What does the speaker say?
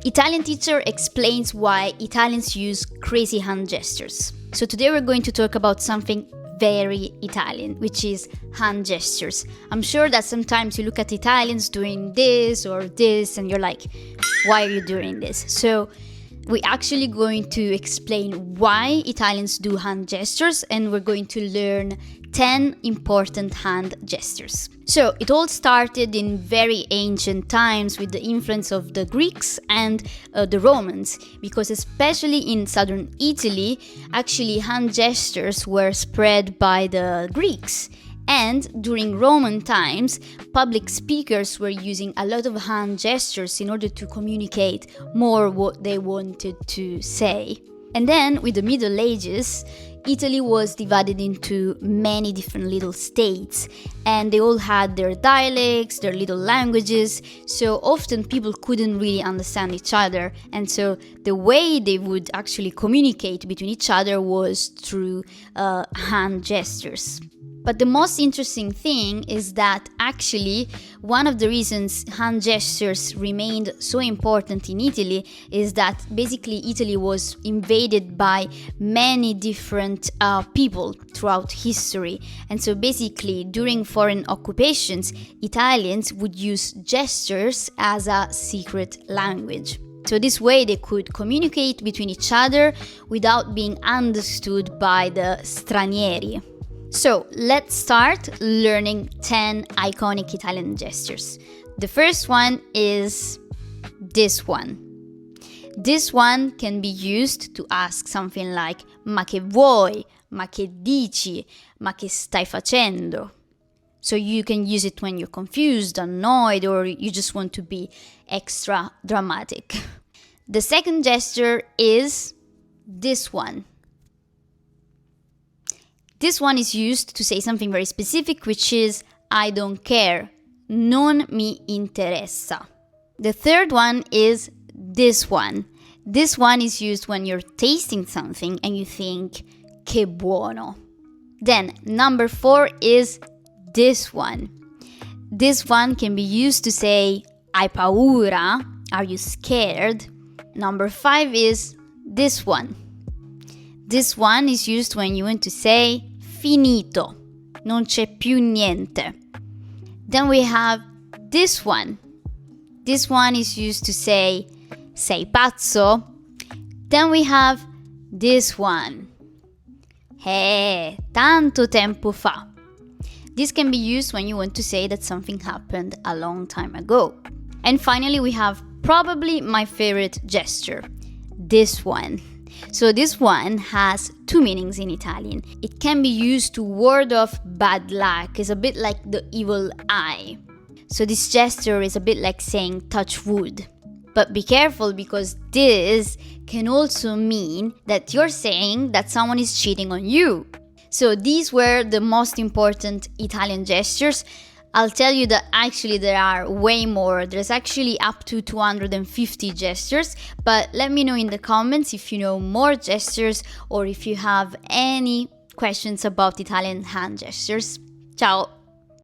Italian teacher explains why Italians use crazy hand gestures. So today we're going to talk about something very Italian, which is hand gestures. I'm sure that sometimes you look at Italians doing this or this and you're like, why are you doing this? So we're actually going to explain why Italians do hand gestures, and we're going to learn 10 important hand gestures. So it all started in very ancient times with the influence of the Greeks and the Romans, because especially in southern Italy, actually hand gestures were spread by the Greeks. And during Roman times, public speakers were using a lot of hand gestures in order to communicate more what they wanted to say. And then with the Middle Ages, Italy was divided into many different little states, and they all had their dialects, their little languages, so often people couldn't really understand each other, and so the way they would actually communicate between each other was through hand gestures. But the most interesting thing is that actually one of the reasons hand gestures remained so important in Italy is that basically Italy was invaded by many different people throughout history. And so basically during foreign occupations, Italians would use gestures as a secret language. So this way they could communicate between each other without being understood by the stranieri. So let's start learning 10 iconic Italian gestures. The first one is this one. This one can be used to ask something like "Ma che vuoi?" "Ma che dici?" "Ma che stai facendo?" So you can use it when you're confused, annoyed, or you just want to be extra dramatic. The second gesture is this one. This one is used to say something very specific, which is I don't care, non mi interessa. The third one is this one. This one is used when you're tasting something and you think che buono. Then number 4 is this one. This one can be used to say hai paura, are you scared? Number 5 is this one. This one is used when you want to say finito, non c'è più niente. Then we have this one. This one is used to say sei pazzo. Then we have this one. Tanto tempo fa. This can be used when you want to say that something happened a long time ago. And finally we have probably my favorite gesture, this one. So this one has 2 meanings in Italian. It can be used to ward off bad luck. It's a bit like the evil eye. So this gesture is a bit like saying touch wood. But be careful, because this can also mean that you're saying that someone is cheating on you. So these were the most important Italian gestures. I'll tell you that actually there are way more. There's actually up to 250 gestures, but let me know in the comments if you know more gestures or if you have any questions about Italian hand gestures. Ciao!